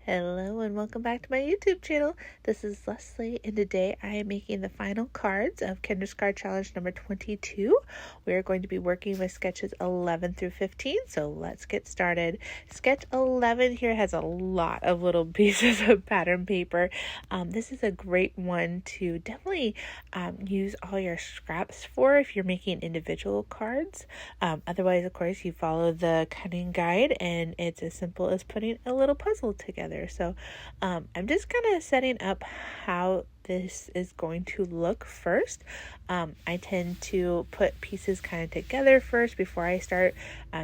Hello and welcome back to my YouTube channel. This is Leslie and today I am making the final cards of Kendra's Card Challenge number 22. We are going to be working with sketches 11 through 15, so let's get started. Sketch 11 here has a lot of little pieces of pattern paper. This is a great one to definitely use all your scraps for if you're making individual cards. Otherwise, of course, you follow the cutting guide and it's as simple as putting a little puzzle together. So I'm just kind of setting up how this is going to look first. I tend to put pieces kind of together first before I start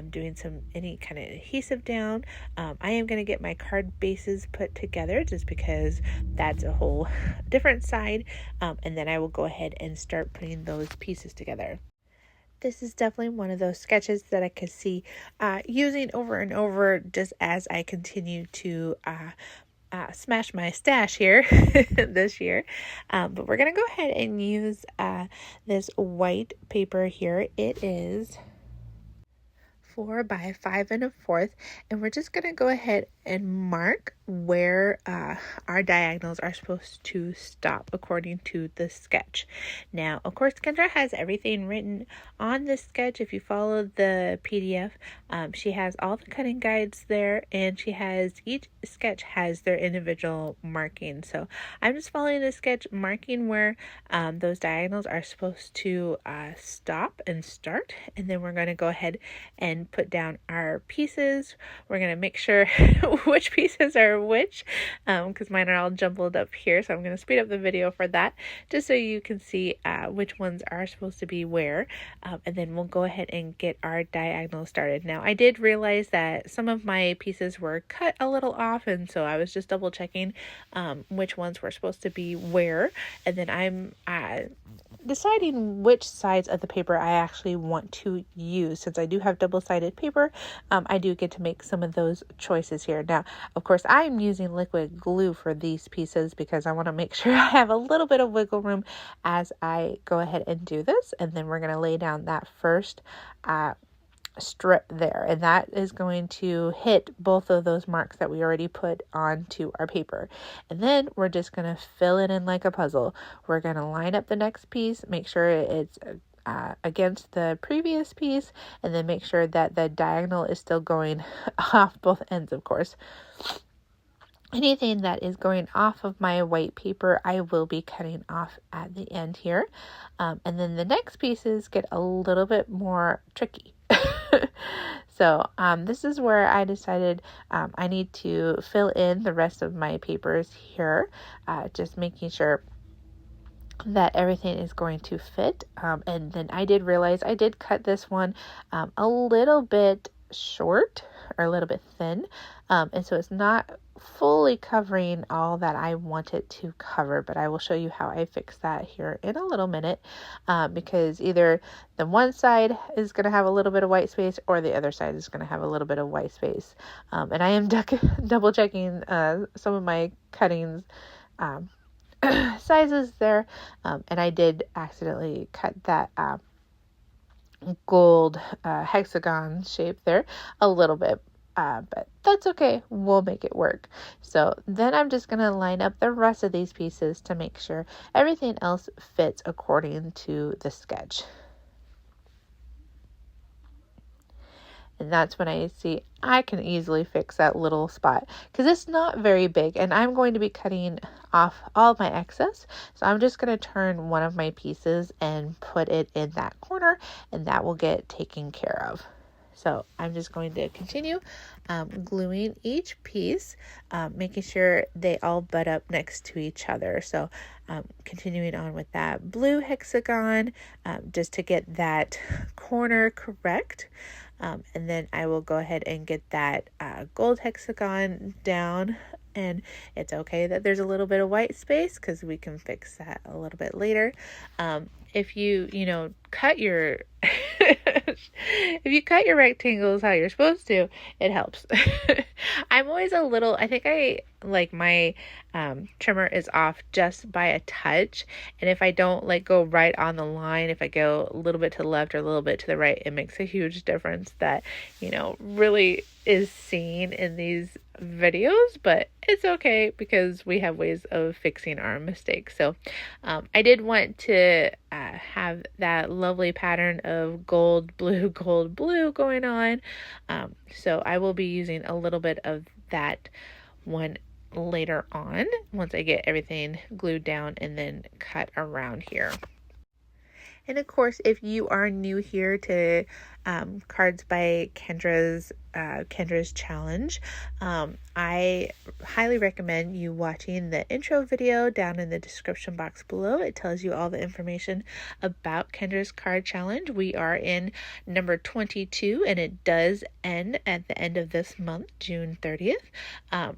doing any kind of adhesive down. I am going to get my card bases put together just because that's a whole different side, and then I will go ahead and start putting those pieces together. This is definitely one of those sketches that I could see using over and over just as I continue to smash my stash here this year. But we're going to go ahead and use this white paper here. It is 4 by 5 1/4, and we're just going to go ahead and mark where our diagonals are supposed to stop according to the sketch. Now, of course, Kendra has everything written on this sketch. If you follow the PDF, she has all the cutting guides there, and each sketch has their individual markings. So I'm just following the sketch, marking where those diagonals are supposed to stop and start, and then we're going to go ahead and put down our pieces. We're going to make sure which pieces are which, because mine are all jumbled up here, so I'm going to speed up the video for that just so you can see which ones are supposed to be where, and then we'll go ahead and get our diagonal started. Now, I did realize that some of my pieces were cut a little off, and so I was just double checking which ones were supposed to be where, and then I'm deciding which sides of the paper I actually want to use. Since I do have double-sided paper, I do get to make some of those choices here. Now, of course, I'm using liquid glue for these pieces because I want to make sure I have a little bit of wiggle room as I go ahead and do this. And then we're going to lay down that first strip there, and that is going to hit both of those marks that we already put onto our paper. And then we're just going to fill it in like a puzzle. We're going to line up the next piece, make sure it's against the previous piece, and then make sure that the diagonal is still going off both ends, of course. Anything that is going off of my white paper, I will be cutting off at the end here. And then the next pieces get a little bit more tricky. So this is where I decided I need to fill in the rest of my papers here, just making sure that everything is going to fit. And then I did realize I did cut this one a little bit short or a little bit thin, and so it's not fully covering all that I want it to cover, but I will show you how I fix that here in a little minute, because either the one side is going to have a little bit of white space or the other side is going to have a little bit of white space, and I am double checking some of my cuttings sizes there, and I did accidentally cut that gold hexagon shape there a little bit, but that's okay, we'll make it work. So then I'm just going to line up the rest of these pieces to make sure everything else fits according to the sketch. And that's when I see I can easily fix that little spot because it's not very big, and I'm going to be cutting off all my excess. So I'm just going to turn one of my pieces and put it in that corner, and that will get taken care of. So I'm just going to continue gluing each piece, making sure they all butt up next to each other. So continuing on with that blue hexagon just to get that corner correct. And then I will go ahead and get that gold hexagon down. And it's okay that there's a little bit of white space because we can fix that a little bit later. If you cut your if you cut your rectangles how you're supposed to, it helps. I'm always I think I like my trimmer is off just by a touch. And if I don't like go right on the line, if I go a little bit to the left or a little bit to the right, it makes a huge difference that, really is seen in these videos, but it's okay because we have ways of fixing our mistakes. So I did want to have that lovely pattern of gold, blue going on. So I will be using a little bit of that one later on once I get everything glued down and then cut around here. And of course, if you are new here to Cards by Kendra's challenge, I highly recommend you watching the intro video down in the description box below. It tells you all the information about Kendra's card challenge. We are in number 22, and it does end at the end of this month, June 30th.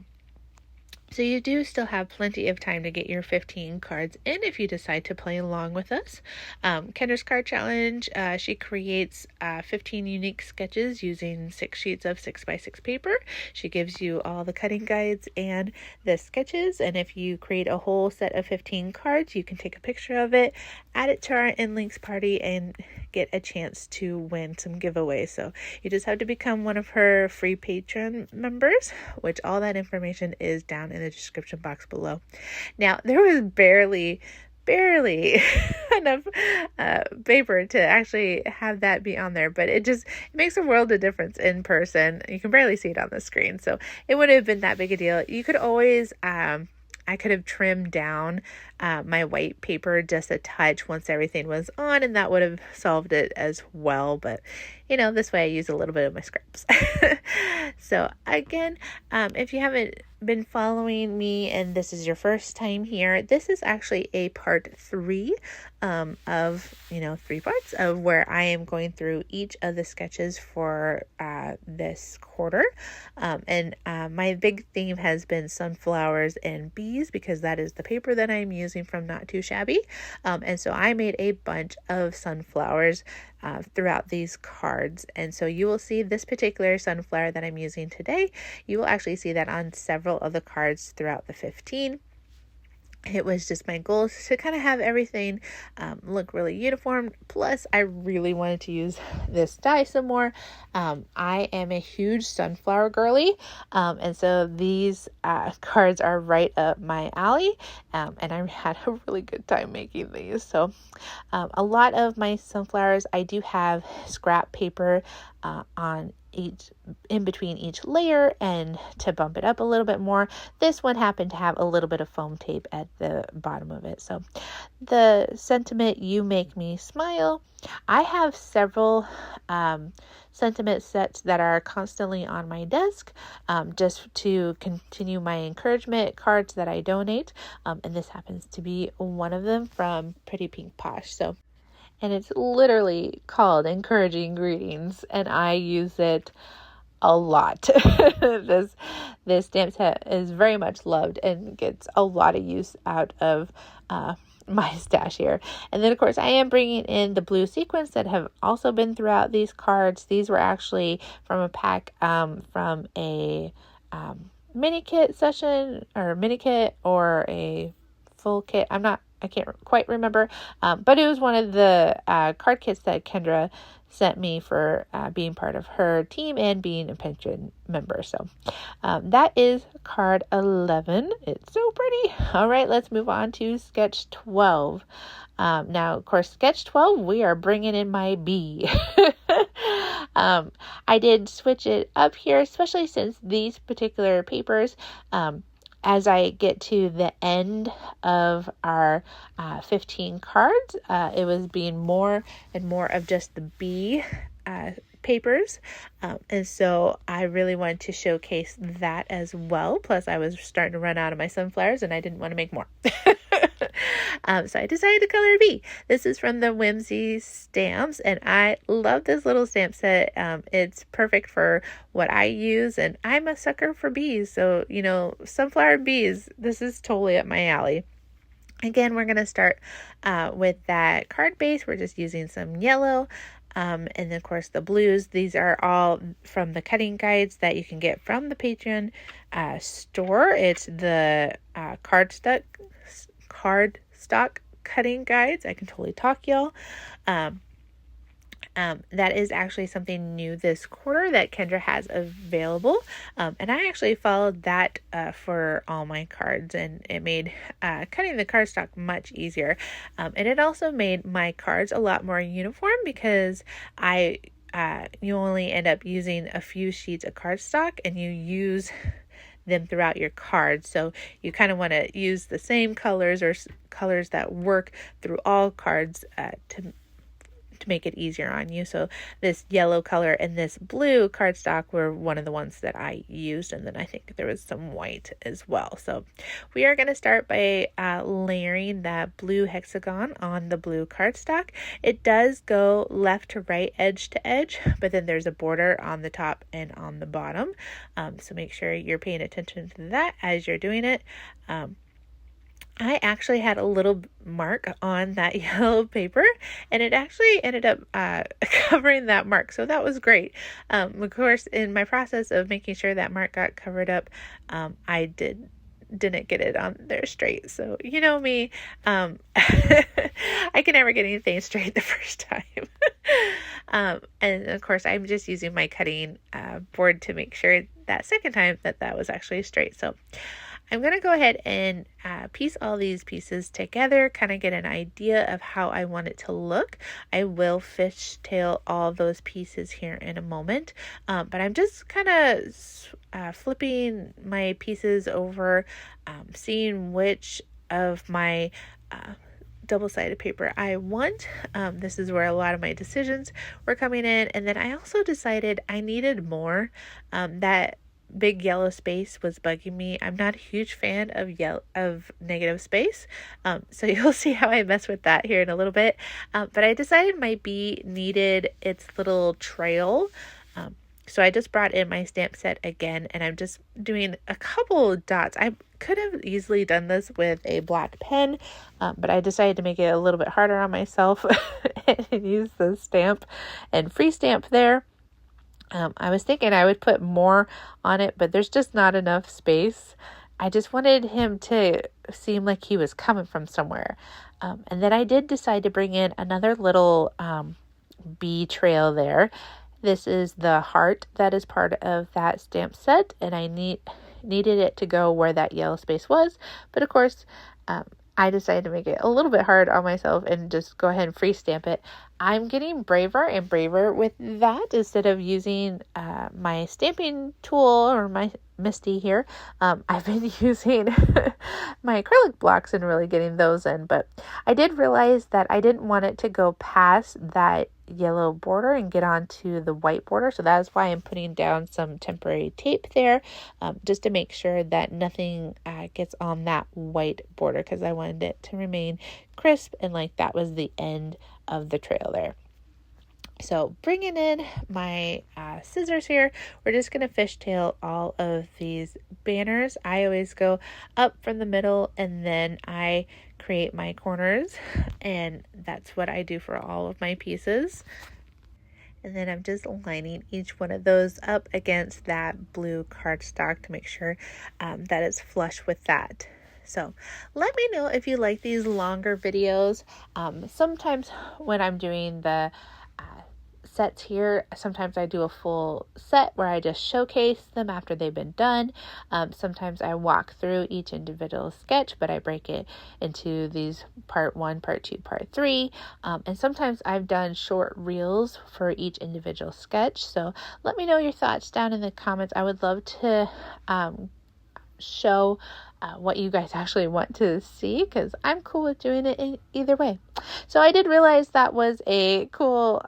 So you do still have plenty of time to get your 15 cards in if you decide to play along with us. Kendra's Card Challenge, she creates 15 unique sketches using 6 sheets of 6x6 paper. She gives you all the cutting guides and the sketches, and if you create a whole set of 15 cards, you can take a picture of it, add it to our InLinkz party, and get a chance to win some giveaways. So you just have to become one of her free Patreon members, which all that information is down in the description box below. Now, there was barely enough paper to actually have that be on there, but it makes a world of difference in person. You can barely see it on the screen, so it wouldn't have been that big a deal. You could always I could have trimmed down my white paper just a touch once everything was on, and that would have solved it as well. But, this way I use a little bit of my scraps. So again, if you haven't been following me and this is your first time here, this is actually a part 3 of 3 parts of where I am going through each of the sketches for this quarter. And my big theme has been sunflowers and bees, because that is the paper that I'm using from Not Too Shabby. And so I made a bunch of sunflowers throughout these cards. And so you will see this particular sunflower that I'm using today. You will actually see that on several of the cards throughout the 15. It was just my goal to kind of have everything look really uniform. Plus, I really wanted to use this die some more. I am a huge sunflower girly, and so these cards are right up my alley, and I had a really good time making these. So a lot of my sunflowers, I do have scrap paper in between each layer, and to bump it up a little bit more, this one happened to have a little bit of foam tape at the bottom of it. So the sentiment, "You make me smile," I have several sentiment sets that are constantly on my desk, just to continue my encouragement cards that I donate, and this happens to be one of them from Pretty Pink Posh. And it's literally called Encouraging Greetings, and I use it a lot. This stamp set is very much loved and gets a lot of use out of my stash here. And then, of course, I am bringing in the blue sequins that have also been throughout these cards. These were actually from a pack from a mini kit session, or mini kit, or a full kit. I can't quite remember, but it was one of the card kits that Kendra sent me for being part of her team and being a Patreon member. So that is card 11. It's so pretty. All right, let's move on to sketch 12. Now, of course, sketch 12, we are bringing in my bee. I did switch it up here, especially since these particular papers, as I get to the end of our 15 cards, it was being more and more of just the bee papers. And so I really wanted to showcase that as well. Plus, I was starting to run out of my sunflowers and I didn't want to make more. So I decided to color a bee. This is from the Whimsy stamps, and I love this little stamp set. It's perfect for what I use, and I'm a sucker for bees. So, sunflower bees, this is totally up my alley. Again, we're going to start with that card base. We're just using some yellow. And then of course the blues, these are all from the cutting guides that you can get from the Patreon store. It's the cardstock cutting guides. I can totally talk, y'all. That is actually something new this quarter that Kendra has available. And I actually followed that for all my cards, and it made cutting the cardstock much easier. And it also made my cards a lot more uniform because you only end up using a few sheets of cardstock and you use them throughout your cards. So you kind of want to use the same colors or colors that work through all cards to make it easier on you. So this yellow color and this blue cardstock were one of the ones that I used, and then I think there was some white as well. So we are going to start by layering that blue hexagon on the blue cardstock. It does go left to right, edge to edge, but then there's a border on the top and on the bottom. So make sure you're paying attention to that as you're doing it. I actually had a little mark on that yellow paper, and it actually ended up covering that mark. So that was great. Of course, in my process of making sure that mark got covered up, I didn't get it on there straight. So you know me, I can never get anything straight the first time. And of course, I'm just using my cutting board to make sure that second time that was actually straight. So I'm going to go ahead and piece all these pieces together, kind of get an idea of how I want it to look. I will fishtail all those pieces here in a moment, but I'm just kind of flipping my pieces over, seeing which of my double-sided paper I want. This is where a lot of my decisions were coming in, and then I also decided I needed more. That big yellow space was bugging me. I'm not a huge fan of negative space, so you'll see how I mess with that here in a little bit. But I decided my bee needed its little trail, so I just brought in my stamp set again, and I'm just doing a couple dots. I could have easily done this with a black pen, but I decided to make it a little bit harder on myself and use the stamp and free stamp there. I was thinking I would put more on it, but there's just not enough space. I just wanted him to seem like he was coming from somewhere. And then I did decide to bring in another little bee trail there. This is the heart that is part of that stamp set, and I needed it to go where that yellow space was. But of course, I decided to make it a little bit hard on myself and just go ahead and free stamp it. I'm getting braver and braver with that. Instead of using my stamping tool or my Misty here, I've been using my acrylic blocks and really getting those in. But I did realize that I didn't want it to go past that yellow border and get onto the white border. So that's why I'm putting down some temporary tape there, just to make sure that nothing gets on that white border, because I wanted it to remain crisp and like that was the end of the trail there. So bringing in my scissors here, we're just going to fishtail all of these banners. I always go up from the middle and then I create my corners, and that's what I do for all of my pieces. And then I'm just lining each one of those up against that blue cardstock to make sure that it's flush with that. So let me know if you like these longer videos. Sometimes when I'm doing the sets here, sometimes I do a full set where I just showcase them after they've been done. Sometimes I walk through each individual sketch, but I break it into these part 1, part 2, part 3. And sometimes I've done short reels for each individual sketch. So let me know your thoughts down in the comments. I would love to show what you guys actually want to see, because I'm cool with doing it in either way. So I did realize that was a cool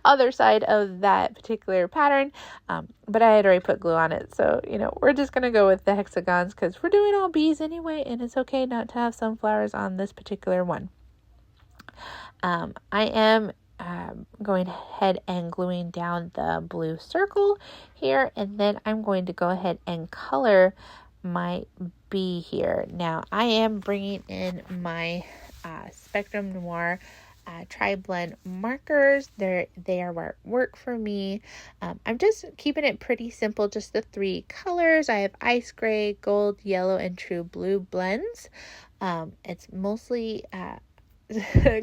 other side of that particular pattern, but I had already put glue on it. So, we're just going to go with the hexagons because we're doing all bees anyway, and it's okay not to have sunflowers on this particular one. I am going ahead and gluing down the blue circle here, and then I'm going to go ahead and color my bee here. Now I am bringing in my Spectrum Noir tri-blend markers. They are what work for me. I'm just keeping it pretty simple, just the 3 colors. I have ice gray, gold, yellow, and true blue blends. It's mostly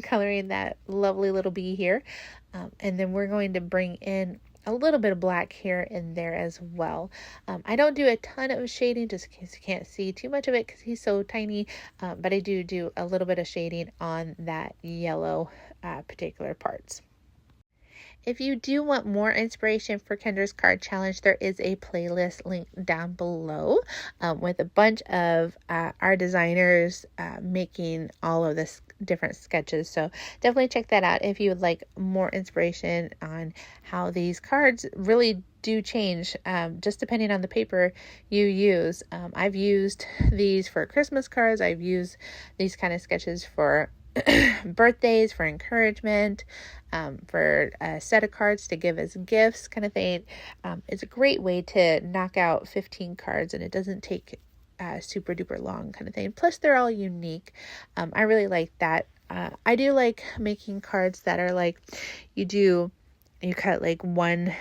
coloring that lovely little bee here. And then we're going to bring in a little bit of black here and there as well. I don't do a ton of shading just in case you can't see too much of it because he's so tiny, but I do a little bit of shading on that yellow particular parts. If you do want more inspiration for Kendra's card challenge, there is a playlist linked down below with a bunch of our designers making all of this different sketches. So definitely check that out if you would like more inspiration on how these cards really do change just depending on the paper you use. I've used these for Christmas cards. I've used these kind of sketches for birthdays, for encouragement, for a set of cards to give as gifts kind of thing. It's a great way to knock out 15 cards and it doesn't take super duper long kind of thing. Plus they're all unique. I really like that. I do like making cards that are like you cut like one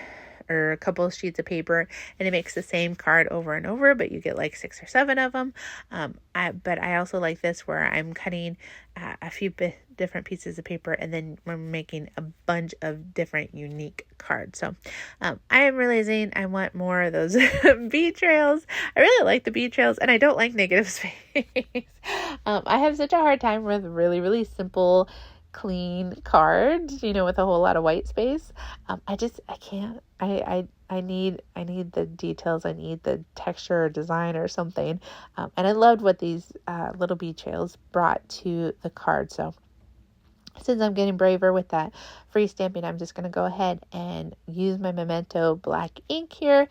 or a couple of sheets of paper and it makes the same card over and over, but you get like 6 or 7 of them. But I also like this where I'm cutting a few different pieces of paper and then we're making a bunch of different unique cards. So I am realizing I want more of those bee trails. I really like the bee trails and I don't like negative space. I have such a hard time with really, really simple clean cards, with a whole lot of white space. I can't. I need the details. I need the texture or design or something. And I loved what these little bee trails brought to the card. So since I'm getting braver with that free stamping, I'm just going to go ahead and use my Memento black ink here.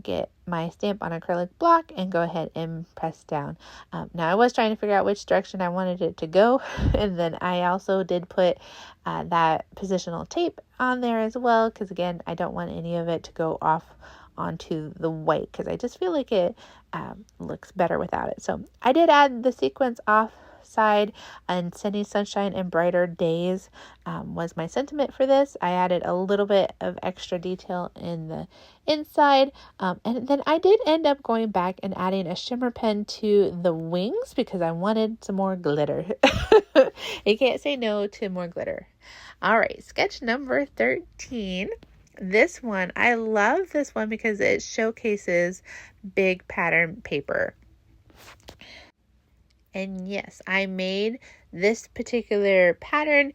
Get my stamp on acrylic block and go ahead and press down. Now I was trying to figure out which direction I wanted it to go, and then I also did put that positional tape on there as well, because again I don't want any of it to go off onto the white because I just feel like it looks better without it. So I did add the sequence off side, and Sending Sunshine and Brighter Days was my sentiment for this. I added a little bit of extra detail in the inside, and then I did end up going back and adding a shimmer pen to the wings because I wanted some more glitter. You can't say no to more glitter. All right, sketch number 13. This one, I love this one because it showcases big pattern paper. And yes, I made this particular pattern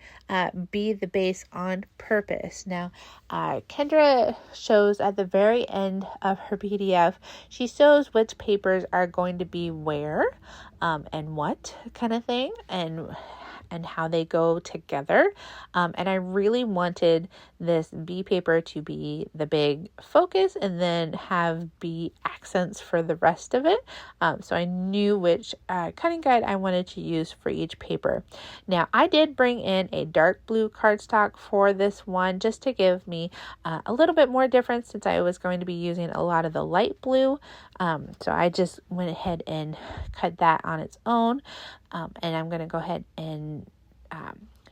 be the base on purpose. Now, Kendra shows at the very end of her PDF, she shows which papers are going to be where and what kind of thing, and how they go together. And I really wanted this bee paper to be the big focus and then have bee accents for the rest of it. So I knew which cutting guide I wanted to use for each paper. Now I did bring in a dark blue cardstock for this one just to give me a little bit more difference since I was going to be using a lot of the light blue. So I just went ahead and cut that on its own. And I'm going to go ahead and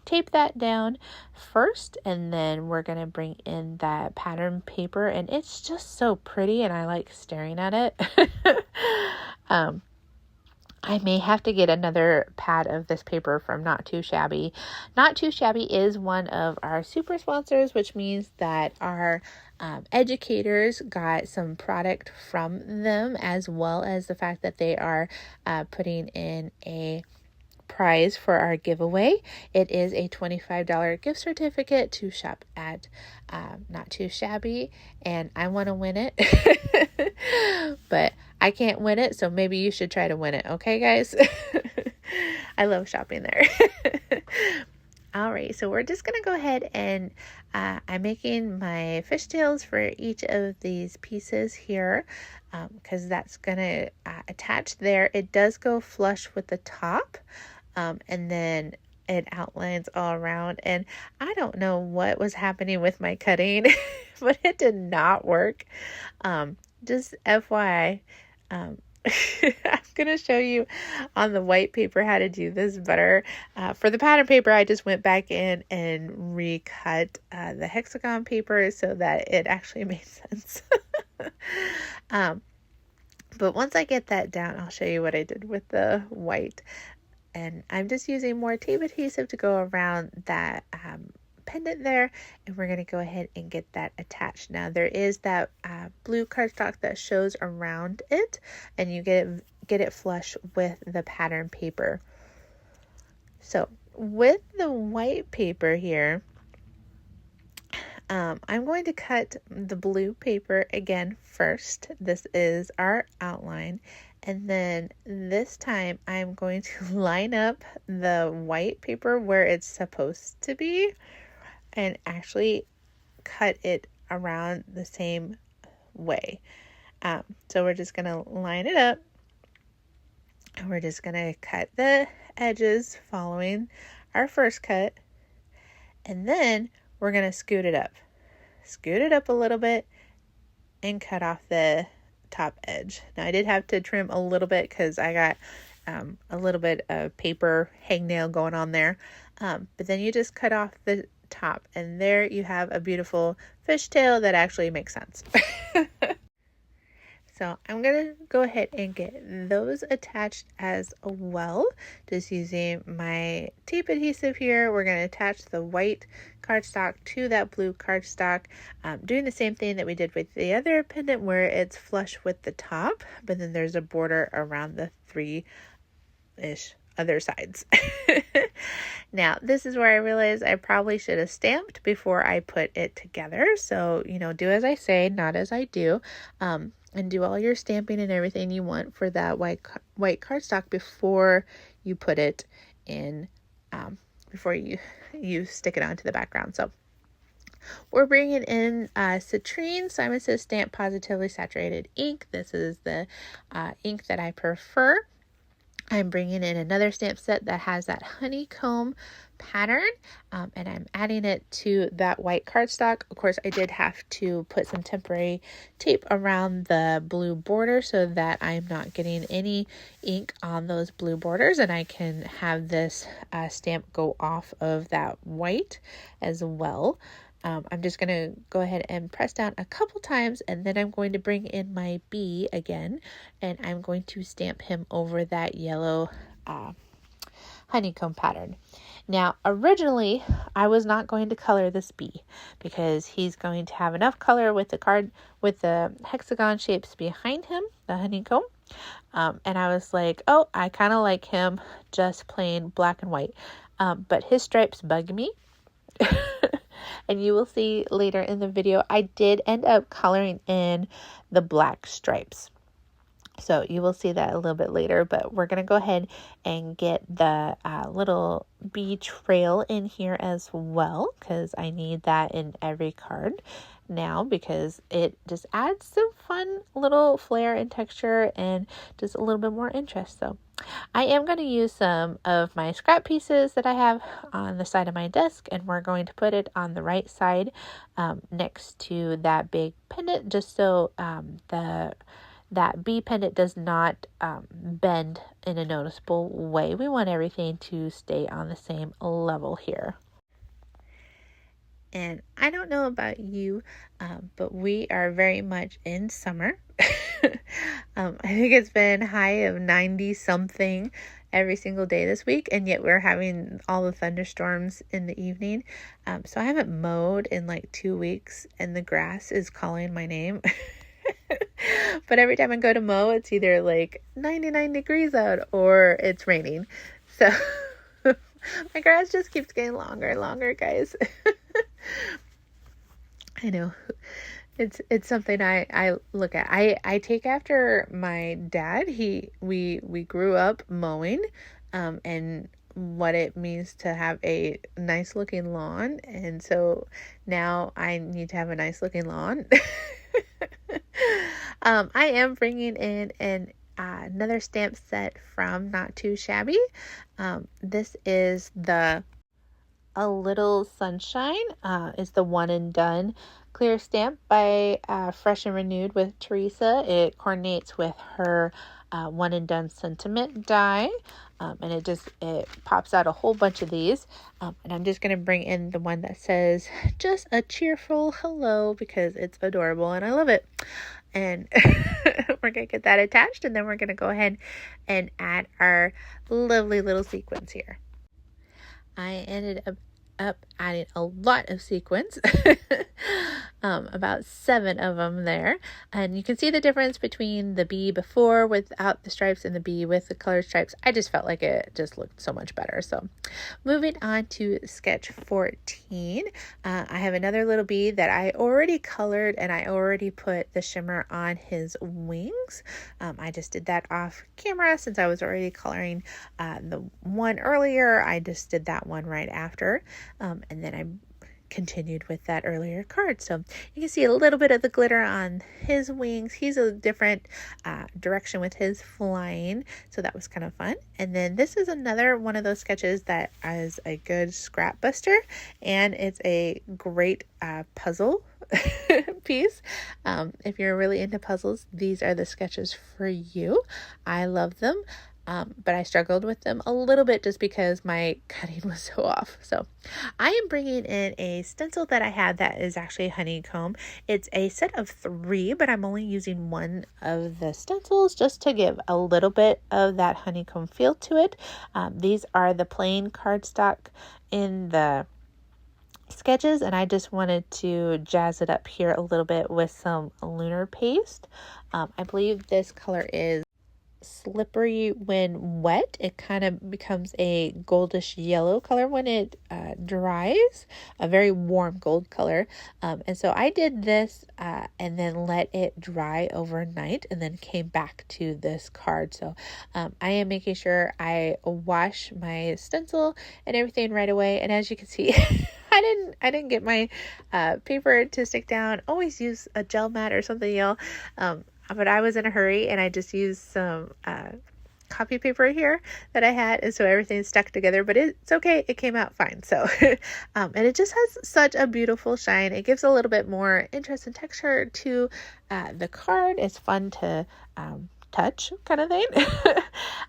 tape that down first, and then we're going to bring in that pattern paper, and it's just so pretty and I like staring at it. I may have to get another pad of this paper from Not Too Shabby. Not Too Shabby is one of our super sponsors, which means that our educators got some product from them, as well as the fact that they are putting in a prize for our giveaway. It is a $25 gift certificate to shop at Not Too Shabby, and I want to win it. But I can't win it, so maybe you should try to win it, okay guys? I love shopping there. All right, so we're just gonna go ahead and I'm making my fishtails for each of these pieces here, because that's gonna attach there. It does go flush with the top, and then it outlines all around, and I don't know what was happening with my cutting, but it did not work. Just FYI, I'm going to show you on the white paper how to do this better. For the pattern paper, I just went back in and recut the hexagon paper so that it actually made sense. But once I get that down, I'll show you what I did with the white. And I'm just using more tape adhesive to go around that pendant there, and we're going to go ahead and get that attached. Now there is that blue cardstock that shows around it, and you get it flush with the pattern paper. So with the white paper here, I'm going to cut the blue paper again first. This is our outline. And then this time I'm going to line up the white paper where it's supposed to be and actually cut it around the same way. So we're just going to line it up, and we're just going to cut the edges following our first cut. And then we're going to scoot it up a little bit and cut off the top edge. Now I did have to trim a little bit because I got a little bit of paper hangnail going on there. But then you just cut off the top, and there you have a beautiful fishtail that actually makes sense. So I'm going to go ahead and get those attached as well. Just using my tape adhesive here, we're going to attach the white cardstock to that blue cardstock, doing the same thing that we did with the other pendant where it's flush with the top, but then there's a border around the three-ish other sides. Now, this is where I realized I probably should have stamped before I put it together. So, do as I say, not as I do. And do all your stamping and everything you want for that white cardstock before you put it in, before you stick it onto the background. So we're bringing in citrine. Simon Says Stamp Positively Saturated ink. This is the ink that I prefer. I'm bringing in another stamp set that has that honeycomb pattern, and I'm adding it to that white cardstock. Of course, I did have to put some temporary tape around the blue border so that I'm not getting any ink on those blue borders, and I can have this stamp go off of that white as well. I'm just going to go ahead and press down a couple times, and then I'm going to bring in my bee again, and I'm going to stamp him over that yellow honeycomb pattern. Now, originally, I was not going to color this bee because he's going to have enough color with the hexagon shapes behind him, the honeycomb. And I was like, oh, I kind of like him just plain black and white. But his stripes bug me. And you will see later in the video, I did end up coloring in the black stripes. So you will see that a little bit later, but we're going to go ahead and get the little bee trail in here as well, because I need that in every card now, because it just adds some fun little flair and texture and just a little bit more interest. So I am going to use some of my scrap pieces that I have on the side of my desk, and we're going to put it on the right side next to that big pendant, just so that bee pendant does not bend in a noticeable way. We want everything to stay on the same level here. And I don't know about you, but we are very much in summer. I think it's been high of 90 something every single day this week, and yet we're having all the thunderstorms in the evening. So I haven't mowed in like 2 weeks, and the grass is calling my name. But every time I go to mow, it's either like 99 degrees out or it's raining. So my grass just keeps getting longer and longer, guys. I know. It's something I look at. I take after my dad. We grew up mowing, and what it means to have a nice looking lawn, and so now I need to have a nice looking lawn. I am bringing in another stamp set from Not Too Shabby. This is A Little Sunshine. Is the one and done clear stamp by Fresh and Renewed with Teresa. It coordinates with her One and Done sentiment die. And it pops out a whole bunch of these. And I'm just going to bring in the one that says just a cheerful hello because it's adorable and I love it. And we're going to get that attached, and then we're going to go ahead and add our lovely little sequins here. I ended up adding a lot of sequins, about 7 of them there, and you can see the difference between the bee before without the stripes and the bee with the colored stripes. I just felt like it just looked so much better. So moving on to sketch 14, I have another little bee that I already colored, and I already put the shimmer on his wings. I just did that off camera since I was already coloring the one earlier. I just did that one right after. And then I continued with that earlier card. So you can see a little bit of the glitter on his wings. He's a different direction with his flying. So that was kind of fun. And then this is another one of those sketches that is a good scrap buster. And it's a great puzzle piece. If you're really into puzzles, these are the sketches for you. I love them. But I struggled with them a little bit just because my cutting was so off. So I am bringing in a stencil that I had that is actually honeycomb. It's a set of 3, but I'm only using one of the stencils just to give a little bit of that honeycomb feel to it. These are the plain cardstock in the sketches, and I just wanted to jazz it up here a little bit with some lunar paste. I believe this color is Slippery when wet. It kind of becomes a goldish yellow color when it dries, a very warm gold color. And so I did this and then let it dry overnight and then came back to this card. So I am making sure I wash my stencil and everything right away. And as you can see, I didn't get my paper to stick down. Always use a gel mat or something, y'all. But I was in a hurry and I just used some copy paper here that I had, and so everything stuck together, but it's okay. It came out fine. So, and it just has such a beautiful shine. It gives a little bit more interest and texture to the card. It's fun to touch kind of thing.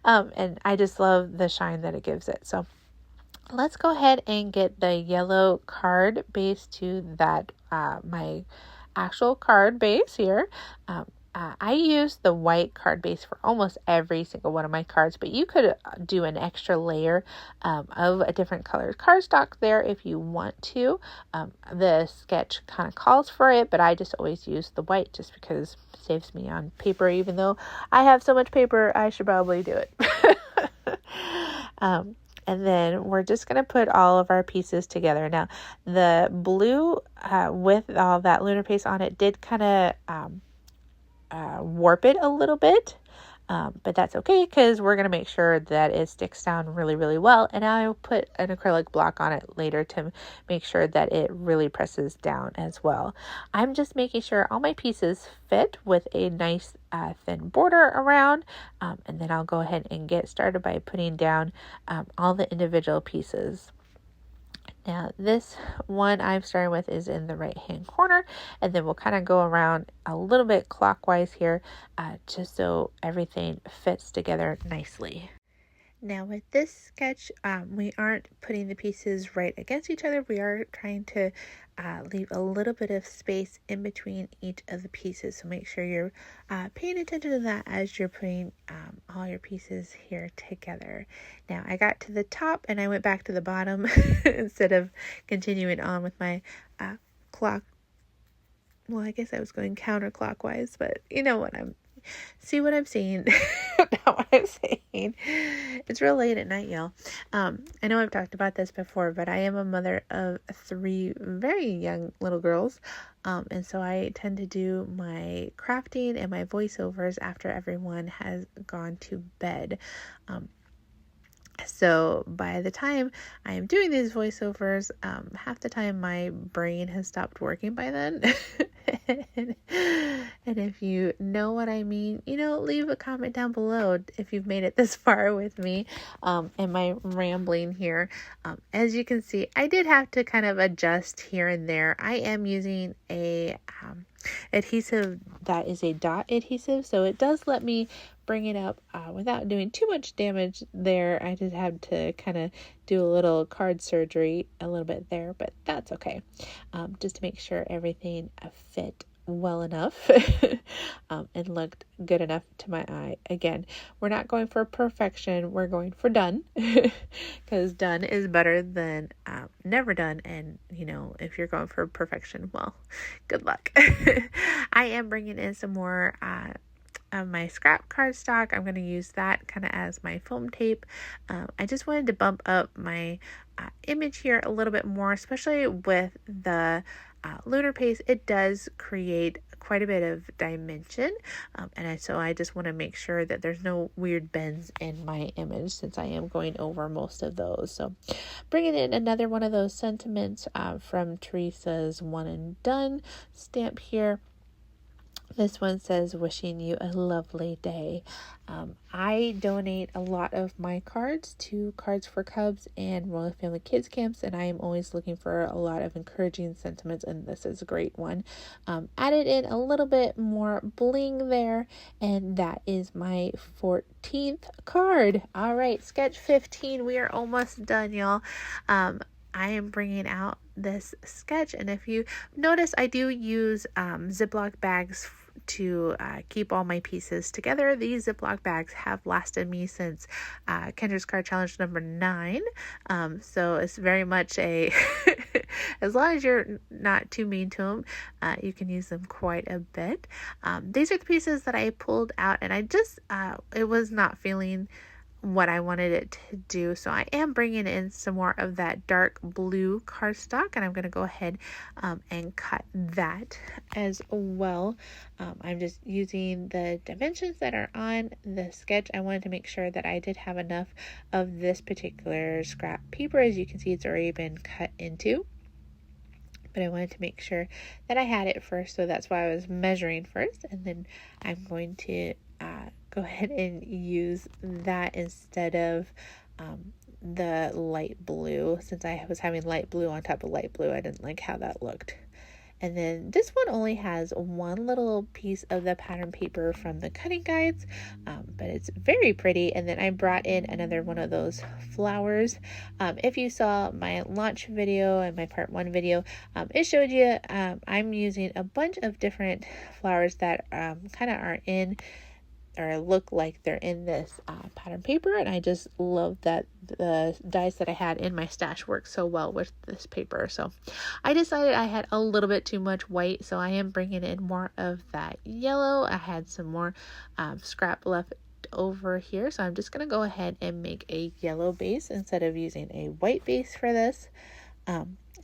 And I just love the shine that it gives it. So let's go ahead and get the yellow card base to that, my actual card base here. I use the white card base for almost every single one of my cards, but you could do an extra layer of a different colored cardstock there if you want to. The sketch kind of calls for it, but I just always use the white just because it saves me on paper. Even though I have so much paper, I should probably do it. And then we're just going to put all of our pieces together. Now, the blue with all that lunar paste on it did kind of warp it a little bit, but that's okay because we're going to make sure that it sticks down really, really well. And I'll put an acrylic block on it later to make sure that it really presses down as well. I'm just making sure all my pieces fit with a nice thin border around, and then I'll go ahead and get started by putting down all the individual pieces. Now this one I'm starting with is in the right hand corner, and then we'll kind of go around a little bit clockwise here just so everything fits together nicely. Now with this sketch, we aren't putting the pieces right against each other. We are trying to leave a little bit of space in between each of the pieces. So make sure you're paying attention to that as you're putting all your pieces here together. Now I got to the top and I went back to the bottom instead of continuing on with my clock. Well, I guess I was going counterclockwise, but you know what see what I'm saying. Not what I'm saying. It's real late at night, y'all. I know I've talked about this before, but I am a mother of 3 very young little girls. And so I tend to do my crafting and my voiceovers after everyone has gone to bed. So by the time I am doing these voiceovers, half the time my brain has stopped working by then. And if you know what I mean, leave a comment down below if you've made it this far with me and my rambling here. As you can see, I did have to kind of adjust here and there. I am using a adhesive that is a dot adhesive, so it does let me bring it up without doing too much damage there. I did have to kind of do a little card surgery a little bit there, but that's okay. Just to make sure everything fit well enough and looked good enough to my eye. Again, we're not going for perfection, we're going for done, because done is better than never done. And if you're going for perfection, well, good luck. I am bringing in some more of my scrap cardstock. I'm going to use that kind of as my foam tape. I just wanted to bump up my image here a little bit more, especially with the lunar paste. It does create quite a bit of dimension, so I just want to make sure that there's no weird bends in my image, since I am going over most of those. So bringing in another one of those sentiments from Teresa's One and Done stamp here. This one says, wishing you a lovely day. I donate a lot of my cards to Cards for Cubs and Royal Family Kids Camps, and I am always looking for a lot of encouraging sentiments, and this is a great one. Added in a little bit more bling there, and that is my 14th card. All right, sketch 15. We are almost done, y'all. I am bringing out this sketch, and if you notice, I do use Ziploc bags to keep all my pieces together. These Ziploc bags have lasted me since Kendra's Card Challenge number 9, so it's very much a as long as you're not too mean to them, you can use them quite a bit. These are the pieces that I pulled out, and I just it was not feeling what I wanted it to do, so I am bringing in some more of that dark blue cardstock, and I'm going to go ahead and cut that as well. I'm just using the dimensions that are on the sketch. I wanted to make sure that I did have enough of this particular scrap paper. As you can see, it's already been cut into, but I wanted to make sure that I had it first, so that's why I was measuring first, and then I'm going to go ahead and use that instead of the light blue. Since I was having light blue on top of light blue, I didn't like how that looked. And then this one only has one little piece of the pattern paper from the cutting guides, but it's very pretty. And then I brought in another one of those flowers. If you saw my launch video and my part 1 video, it showed you I'm using a bunch of different flowers that kind of are in or look like they're in this pattern paper, and I just love that the dies that I had in my stash work so well with this paper. So I decided I had a little bit too much white, so I am bringing in more of that yellow. I had some more scrap left over here, so I'm just going to go ahead and make a yellow base instead of using a white base for this.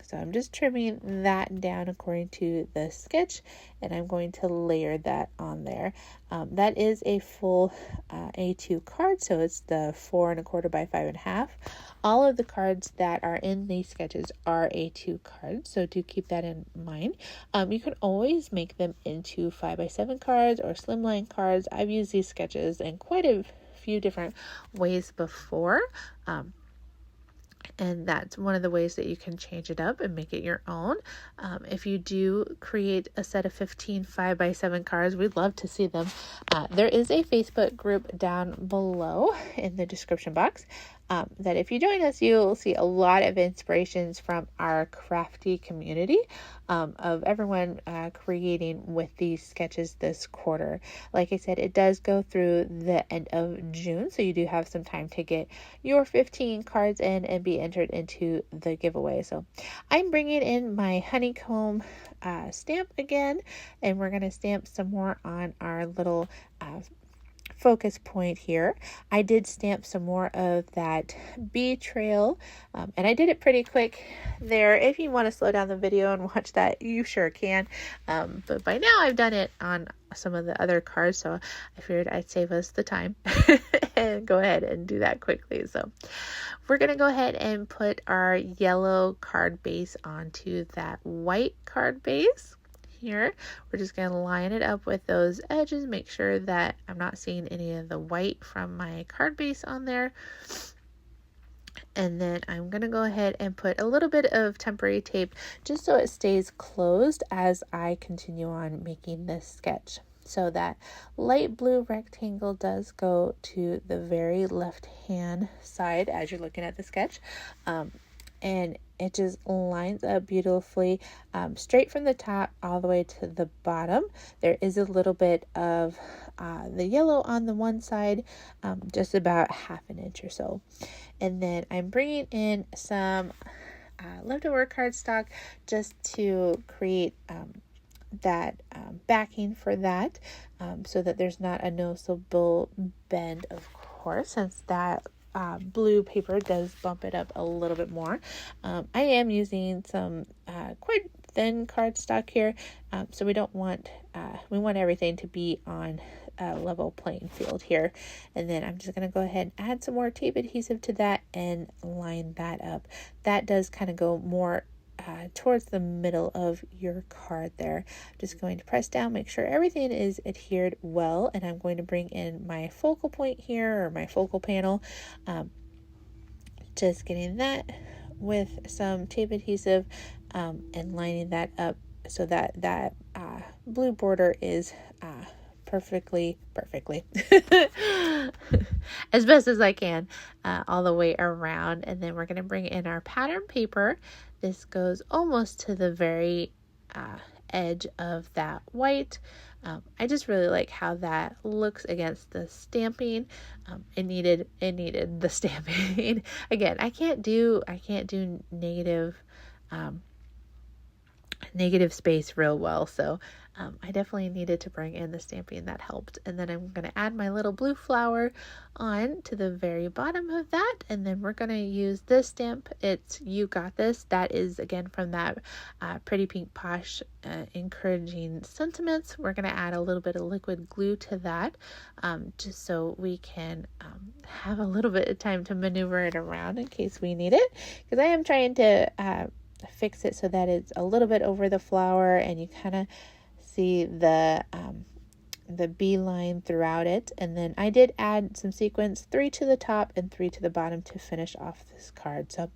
So I'm just trimming that down according to the sketch, and I'm going to layer that on there. That is a full A2 card, so it's the 4 1/4 by 5 1/2. All of the cards that are in these sketches are A2 cards, so do keep that in mind. You can always make them into 5 by 7 cards or slimline cards. I've used these sketches in quite a few different ways before. And that's one of the ways that you can change it up and make it your own. If you do create a set of 15 5 by 7 cards, we'd love to see them. There is a Facebook group down below in the description box that if you join us, you'll see a lot of inspirations from our crafty community of everyone creating with these sketches this quarter. Like I said, it does go through the end of June, so you do have some time to get your 15 cards in and be entered into the giveaway. So I'm bringing in my honeycomb stamp again, and we're going to stamp some more on our little focus point here. I did stamp some more of that bee trail, and I did it pretty quick there. If you want to slow down the video and watch that, you sure can, but by now I've done it on some of the other cards, so I figured I'd save us the time and go ahead and do that quickly. So we're going to go ahead and put our yellow card base onto that white card base here. We're just going to line it up with those edges, make sure that I'm not seeing any of the white from my card base on there. And then I'm going to go ahead and put a little bit of temporary tape just so it stays closed as I continue on making this sketch. So that light blue rectangle does go to the very left hand side as you're looking at the sketch. And it just lines up beautifully straight from the top all the way to the bottom. There is a little bit of the yellow on the one side, just about half an inch or so. And then I'm bringing in some leftover cardstock just to create that backing for that, so that there's not a noticeable bend, of course, since that blue paper does bump it up a little bit more. I am using some quite thin cardstock here, so we want everything to be on a level playing field here. And then I'm just going to go ahead and add some more tape adhesive to that and line that up. That does kind of go more towards the middle of your card there. I'm just going to press down, make sure everything is adhered well, and I'm going to bring in my focal point here, or my focal panel, just getting that with some tape adhesive and lining that up so that that blue border is perfectly as best as I can all the way around. And then we're going to bring in our pattern paper. This goes almost to the very edge of that white. I just really like how that looks against the stamping. It needed the stamping. Again, I can't do negative space real well, so I definitely needed to bring in the stamping. That helped. And then I'm going to add my little blue flower on to the very bottom of that, and then we're going to use this stamp. It's You Got This. That is again from that Pretty Pink Posh encouraging sentiments. We're going to add a little bit of liquid glue to that, just so we can have a little bit of time to maneuver it around in case we need it, because I am trying to fix it so that it's a little bit over the flower and you kind of see the B line throughout it. And then I did add some sequins, 3 to the top and 3 to the bottom, to finish off this card. So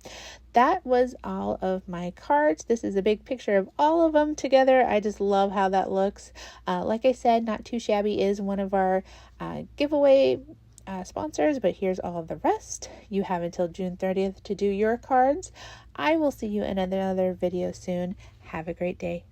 that was all of my cards. This is a big picture of all of them together. I just love how that looks. Like I said, Not Too Shabby is one of our giveaway sponsors, but here's all of the rest. You have until June 30th to do your cards. I will see you in another video soon. Have a great day.